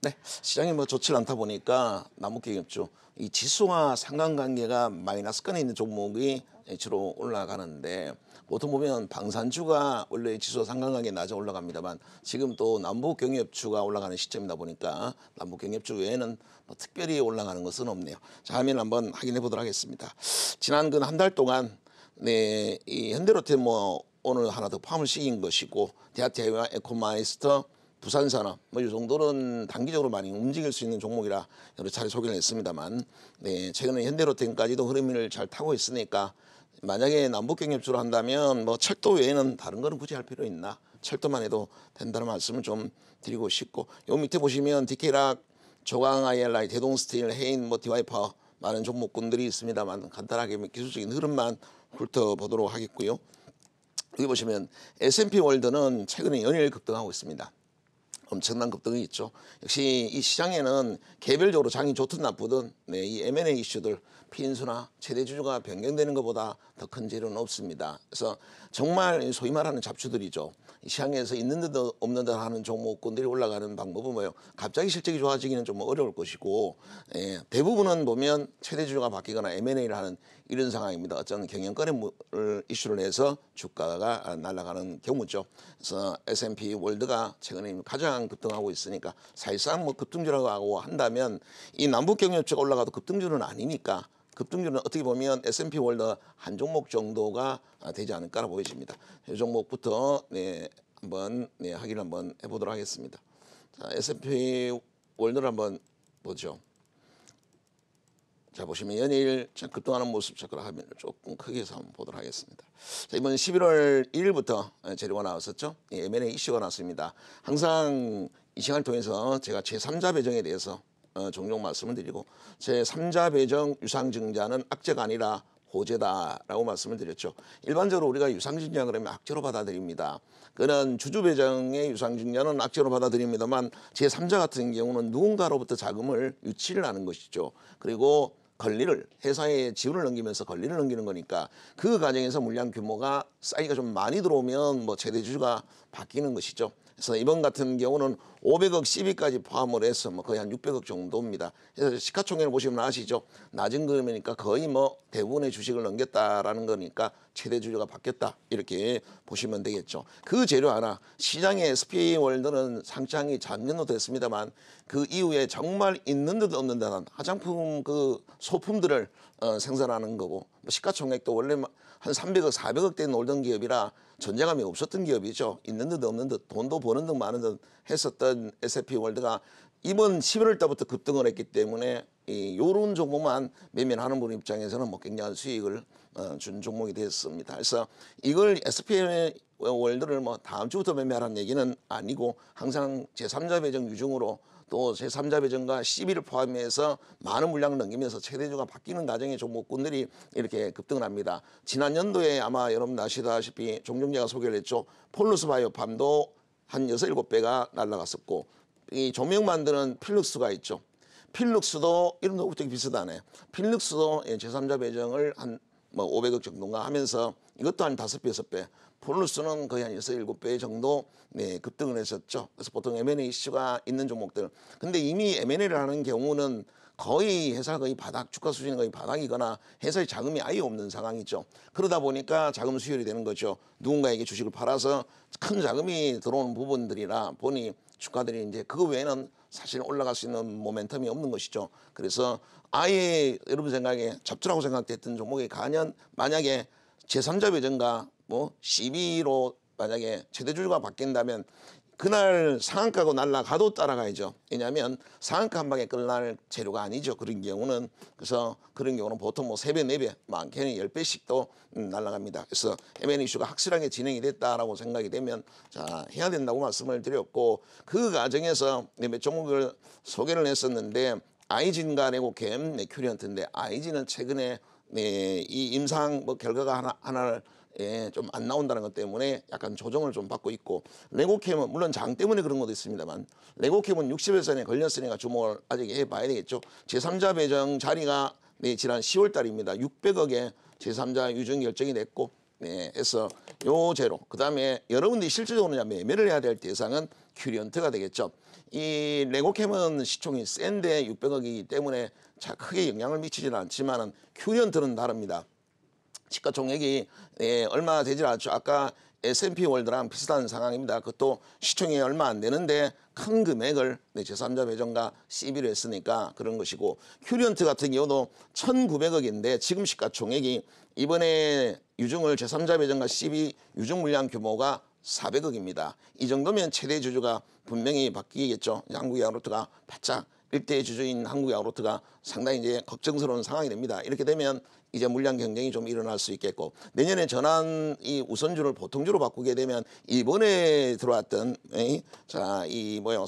네, 시장이 뭐 좋지 않다 보니까 남북경협주 이 지수와 상관관계가 마이너스권에 있는 종목이 주로 올라가는데 보통 보면 방산주가 원래 지수와 상관관계 낮아 올라갑니다만 지금 또 남북경협주가 올라가는 시점이다 보니까 남북경협주 외에는 뭐 특별히 올라가는 것은 없네요. 자, 화면 한번 확인해 보도록 하겠습니다. 지난 근 한 달 동안 이 현대로템 뭐 오늘 하나 더 포함을 시킨 것이고 대하태와 에코마이스터 부산산업 뭐 이 정도는 단기적으로 많이 움직일 수 있는 종목이라 여러 차례 소개를 했습니다만 최근에 현대로템까지도 흐름을 잘 타고 있으니까 만약에 남북경협주로 한다면 뭐 철도 외에는 다른 거는 굳이 할 필요 있나, 철도만 해도 된다는 말씀을 좀 드리고 싶고, 요 밑에 보시면 디케락, 조강 ILI, 대동스틸, 해인, 뭐 디와이퍼 많은 종목군들이 있습니다만 간단하게 기술적인 흐름만 훑어보도록 하겠고요. 여기 보시면 S&P 월드는 최근에 연일 급등하고 있습니다. 엄청난 급등이 있죠. 역시 이 시장에는 개별적으로 장이 좋든 나쁘든 이 M&A 이슈들 피인수나 최대 주주가 변경되는 것보다 더 큰 재료는 없습니다. 그래서 정말 소위 말하는 잡주들이죠. 이 시장에서 있는 듯 없는 듯 하는 종목군들이 올라가는 방법은 뭐예요? 갑자기 실적이 좋아지기는 좀 어려울 것이고 대부분은 보면 최대 주주가 바뀌거나 M&A를 하는 이런 상황입니다. 어떤 경영권의 이슈를 해서 주가가 날아가는 경우죠. 그래서 S&P 월드가 최근에 가장 급등하고 있으니까 사실상 뭐 급등주라고 한다면 이 남북경협주가 올라가도 급등주는 아니니까 급등주는 어떻게 보면 S&P 월드 한 종목 정도가 되지 않을까라 보여집니다. 이 종목부터 한번 확인을 한번 해보도록 하겠습니다. 자, S&P 월드를 한번 보죠. 자, 보시면 연일 급등하는 모습 체크를 하면 조금 크게 해서 한번 보도록 하겠습니다. 자, 이번 11월 1일부터 재료가 나왔었죠. M&A 이슈가 나왔습니다. 항상 이 시간을 통해서 제가 제3자 배정에 대해서 종종 말씀을 드리고 제3자 배정 유상증자는 악재가 아니라 호재다라고 말씀을 드렸죠. 일반적으로 우리가 유상증자 그러면 악재로 받아들입니다. 그런 주주 배정의 유상증자는 악재로 받아들입니다만 제3자 같은 경우는 누군가로부터 자금을 유치를 하는 것이죠. 그리고 권리를 회사에 지분을 넘기면서 권리를 넘기는 거니까 그 과정에서 물량 규모가 사이즈가 좀 많이 들어오면 뭐 최대 주주가 바뀌는 것이죠. 그래서 이번 같은 경우는 500억 시비까지 포함을 해서 뭐 거의 한 600억 정도입니다. 그래서 시가총액을 보시면 아시죠. 낮은 금액이니까 거의 뭐 대부분의 주식을 넘겼다라는 거니까 최대 주주가 바뀌었다 이렇게 보시면 되겠죠. 그 재료 하나 시장의 SP월드는 상장이 작년도 됐습니다만 그 이후에 정말 있는 듯 없는 듯한 화장품 그 소품들을 생산하는 거고 시가총액도 원래 한 300억 400억대 놀던 기업이라 존재감이 없었던 기업이죠. 있는 듯 없는 듯 돈도 버는 듯 마는 듯 했었던 S&P 월드가 이번 11월 달부터 급등을 했기 때문에 요런 종목만 매매하는 분 입장에서는 뭐 굉장한 수익을 준 종목이 됐습니다. 그래서 이걸 S&P 월드를 뭐 다음 주부터 매매하라는 얘기는 아니고 항상 제3자 배정 유중으로 또 제3자 배정과 시비를 포함해서 많은 물량을 넘기면서 최대주가 바뀌는 과정의 종목군들이 이렇게 급등을 합니다. 지난 연도에 아마 여러분 아시다시피 종종 제가 소개를 했죠. 폴루스 바이오팜도 한 6, 7배가 날아갔었고 이 조명 만드는 필룩스가 있죠. 필룩스도 이름도 되게 비슷하네. 필룩스도 제3자 배정을 한 뭐 500억 정도인가 하면서 이것도 한 5배, 6배. 폴루스는 거의 한 6, 7배 정도 급등을 했었죠. 그래서 보통 M&A 이슈가 있는 종목들. 근데 이미 M&A를 하는 경우는 거의 회사가 거의 바닥, 주가 수준이 거의 바닥이거나 회사의 자금이 아예 없는 상황이죠. 그러다 보니까 자금 수혈이 되는 거죠. 누군가에게 주식을 팔아서 큰 자금이 들어오는 부분들이라 보니 주가들이 이제 그거 외에는 사실 올라갈 수 있는 모멘텀이 없는 것이죠. 그래서 아예 여러분 생각에 잡주라고 생각됐던 종목이 가년 만약에 제3자 배정과 뭐 CB로 만약에 최대주주가 바뀐다면 그날 상한가고 날라가도 따라가야죠. 왜냐하면 상한가 한 방에 끝날 재료가 아니죠. 그런 경우는. 그래서 그런 경우는 보통 뭐 3배, 4배, 많게는 10배씩도 날아갑니다. 그래서 M&A 이슈가 확실하게 진행이 됐다라고 생각이 되면 자 해야 된다고 말씀을 드렸고 그 과정에서 몇 종목을 소개를 했었는데 아이진과 레고캠, 큐리언트인데 아이진은 최근에 이 임상 뭐 결과가 하나를 좀 안 나온다는 것 때문에 약간 조정을 좀 받고 있고 레고캠은 물론 장 때문에 그런 것도 있습니다만 레고캠은 60일선에 걸렸으니까 주목을 아직 해봐야 되겠죠. 제3자 배정 자리가 지난 10월 달입니다. 600억에 제3자 유증 결정이 됐고 해서 요 제로 그다음에 여러분들이 실질적으로 매매를 해야 될 대상은 큐리언트가 되겠죠. 이 레고캠은 시총이 센데 600억이기 때문에 자 크게 영향을 미치지는 않지만은 큐리언트는 다릅니다. 시가총액이 얼마 되질 않죠. 아까 S&P 월드랑 비슷한 상황입니다. 그것도 시총이 얼마 안 되는데 큰 금액을 제3자 배정과 CB를 했으니까 그런 것이고, 큐리언트 같은 경우도 1,900억인데 지금 시가총액이 이번에 유증을 제3자 배정과 CB 유증 물량 규모가 400억입니다. 이 정도면 최대 주주가 분명히 바뀌겠죠. 한국야쿠르트가 바짝 일대 주주인 한국야쿠르트가 상당히 이제 걱정스러운 상황이 됩니다. 이렇게 되면 이제 물량 경쟁이 좀 일어날 수 있겠고, 내년에 전환 이 우선주를 보통주로 바꾸게 되면 이번에 들어왔던 이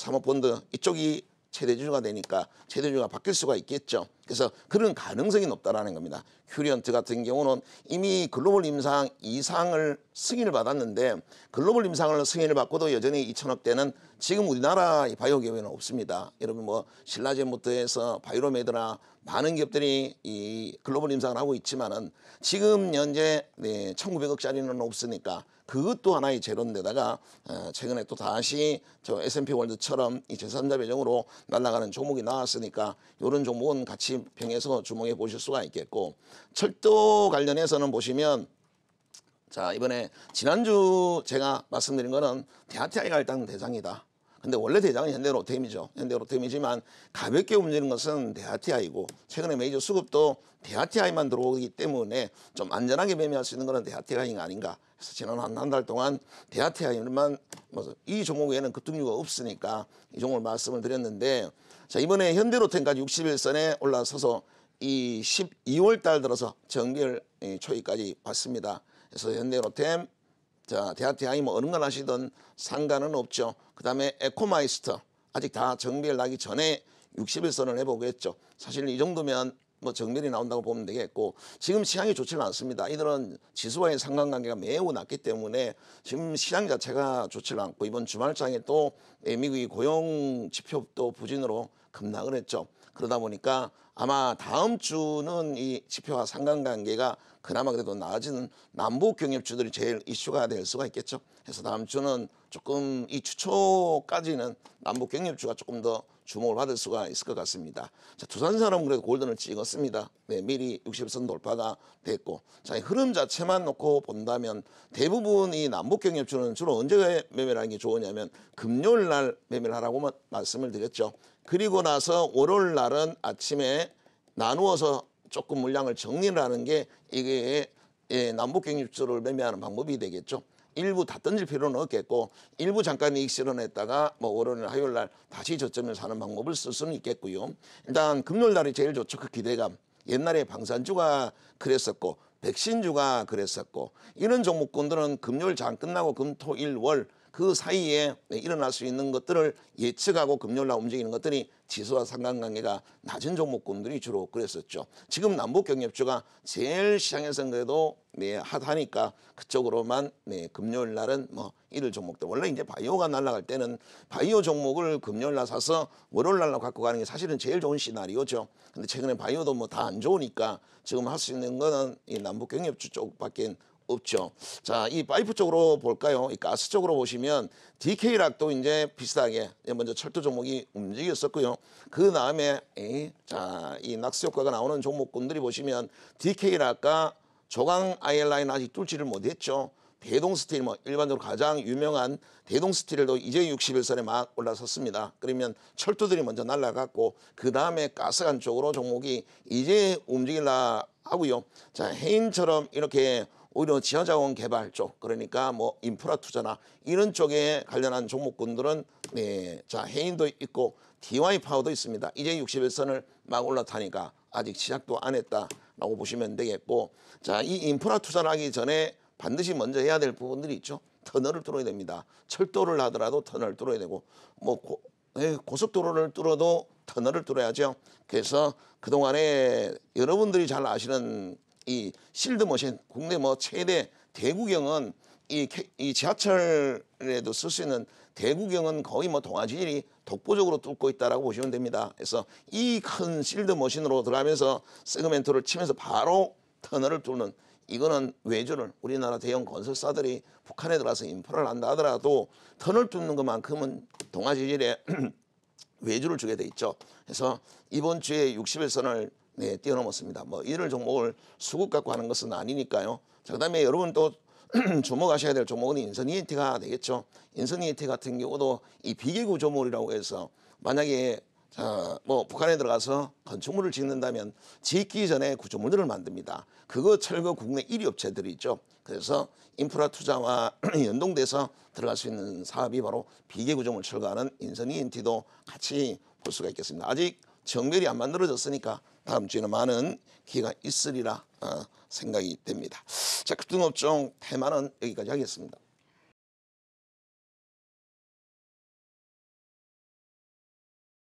사모펀드 이쪽이 최대주주가 되니까 최대주주가 바뀔 수가 있겠죠. 그래서 그런 가능성이 높다라는 겁니다. 큐리언트 같은 경우는 이미 글로벌 임상 2상을 승인을 받았는데, 글로벌 임상을 승인을 받고도 여전히 2천억대는 지금 우리나라 바이오 기업에는 없습니다. 여러분 신라젠부터 해서 바이로메드나 많은 기업들이 이 글로벌 임상을 하고 있지만은 지금 현재 1,900억짜리는 없으니까 그것도 하나의 재료인데다가 최근에 또 다시 저 S&P 월드처럼 이 제3자 배정으로 날아가는 종목이 나왔으니까 이런 종목은 같이 평해서 주목해 보실 수가 있겠고, 철도 관련해서는 보시면 자 이번에 지난주 제가 말씀드린 거는 대하티아이가 일단 대장이다. 근데 원래 대장은 현대로템이죠. 현대로템이지만 가볍게 움직이는 것은 대하티아이고, 최근에 메이저 수급도 대하티아이만 들어오기 때문에 좀 안전하게 매매할 수 있는 것은 대하티아이가 아닌가. 그래서 지난 한 달 동안 대하티아이만 이 종목에는 급등주가 없으니까 이 종목을 말씀을 드렸는데, 자 이번에 현대로템까지 61선에 올라서서 이 12월 달 들어서 정비를 초기까지 봤습니다. 그래서 현대로템 자, 대하티아이 어느 걸 하시든 상관은 없죠. 그 다음에 에코마이스터 아직 다 정비를 나기 전에 61선을 해보겠죠. 사실 이 정도면 정밀이 나온다고 보면 되겠고, 지금 시장이 좋지는 않습니다. 이들은 지수와의 상관관계가 매우 낮기 때문에 지금 시장 자체가 좋지는 않고, 이번 주말장에 또 미국이 고용 지표도 부진으로 급락을 했죠. 그러다 보니까 아마 다음 주는 이 지표와 상관관계가 그나마 그래도 나아지는 남북 경협주들이 제일 이슈가 될 수가 있겠죠. 그래서 다음 주는 조금 이 주 초까지는 남북 경협주가 조금 더 주목을 받을 수가 있을 것 같습니다. 자, 두산산업은 그래도 골든을 찍었습니다. 미리 60선 돌파가 됐고, 자, 이 흐름 자체만 놓고 본다면 대부분 이 남북 경협주는 주로 언제 매매를 하는 게 좋으냐면 금요일 날 매매를 하라고 말씀을 드렸죠. 그리고 나서 월요일 날은 아침에 나누어서 조금 물량을 정리를 하는 게 이게 남북 경협주를 매매하는 방법이 되겠죠. 일부 다 던질 필요는 없겠고, 일부 잠깐 이익 실현했다가 월요일 화요일 날 다시 저점을 사는 방법을 쓸 수는 있겠고요. 일단 금요일 날이 제일 좋죠. 그 기대감. 옛날에 방산주가 그랬었고 백신주가 그랬었고, 이런 종목군들은 금요일 장 끝나고 금, 토, 일, 월 그 사이에 일어날 수 있는 것들을 예측하고 금요일 날 움직이는 것들이 지수와 상관관계가 낮은 종목군들이 주로 그랬었죠. 지금 남북 경협주가 제일 시장에서는 그래도 핫하니까 그쪽으로만 금요일 날은 이럴 종목들, 원래 이제 바이오가 날아갈 때는 바이오 종목을 금요일 날 사서 월요일 날 갖고 가는 게 사실은 제일 좋은 시나리오죠. 근데 최근에 바이오도 다 안 좋으니까 지금 할 수 있는 거는 이 남북 경협주 쪽밖에 없죠. 자, 이 파이프 쪽으로 볼까요? 이 가스 쪽으로 보시면 DK락도 이제 비슷하게 먼저 철도 종목이 움직였었고요. 그 다음에 자, 이 낙스 효과가 나오는 종목군들이 보시면 DK락과 조강 아이라인 아직 뚫지를 못했죠. 대동스틸 일반적으로 가장 유명한 대동스틸도 이제 61선에 막 올라섰습니다. 그러면 철도들이 먼저 날아갔고, 그 다음에 가스관 쪽으로 종목이 이제 움직이려 하고요. 자, 해인처럼 이렇게 오히려 지하자원 개발 쪽, 그러니까 인프라 투자나 이런 쪽에 관련한 종목군들은 자, 해인도 있고 DY 파워도 있습니다. 이제 61선을 막 올라타니까 아직 시작도 안 했다라고 보시면 되겠고, 자, 이 인프라 투자를 하기 전에 반드시 먼저 해야 될 부분들이 있죠. 터널을 뚫어야 됩니다. 철도를 하더라도 터널을 뚫어야 되고, 고속도로를 뚫어도 터널을 뚫어야죠. 그래서 그동안에 여러분들이 잘 아시는 이 실드머신, 국내 최대 대구경은 이 지하철에도 쓸 수 있는 대구경은 거의 동아지질이 독보적으로 뚫고 있다라고 보시면 됩니다. 그래서 이 큰 실드머신으로 들어가면서 세그멘트를 치면서 바로 터널을 뚫는 이거는 외주를 우리나라 대형 건설사들이 북한에 들어가서 인프라를 한다 하더라도 터널 뚫는 것만큼은 동아지질에 외주를 주게 돼 있죠. 그래서 이번 주에 60일선을 뛰어넘었습니다. 뭐 이런 종목을 수급 갖고 하는 것은 아니니까요. 자, 그다음에 여러분 또 주목하셔야 될 종목은 인선 ENT가 되겠죠. 인선 ENT 같은 경우도 이 비계 구조물이라고 해서 만약에 뭐 북한에 들어가서 건축물을 짓는다면 짓기 전에 구조물들을 만듭니다. 그거 철거 국내 1위 업체들이 있죠. 그래서 인프라 투자와 연동돼서 들어갈 수 있는 사업이 바로 비계 구조물 철거하는 인선 ENT도 같이 볼 수가 있겠습니다. 아직 정렬이 안 만들어졌으니까 다음 주에는 많은 기회가 있으리라 생각이 됩니다. 자, 급등업종 테마는 여기까지 하겠습니다.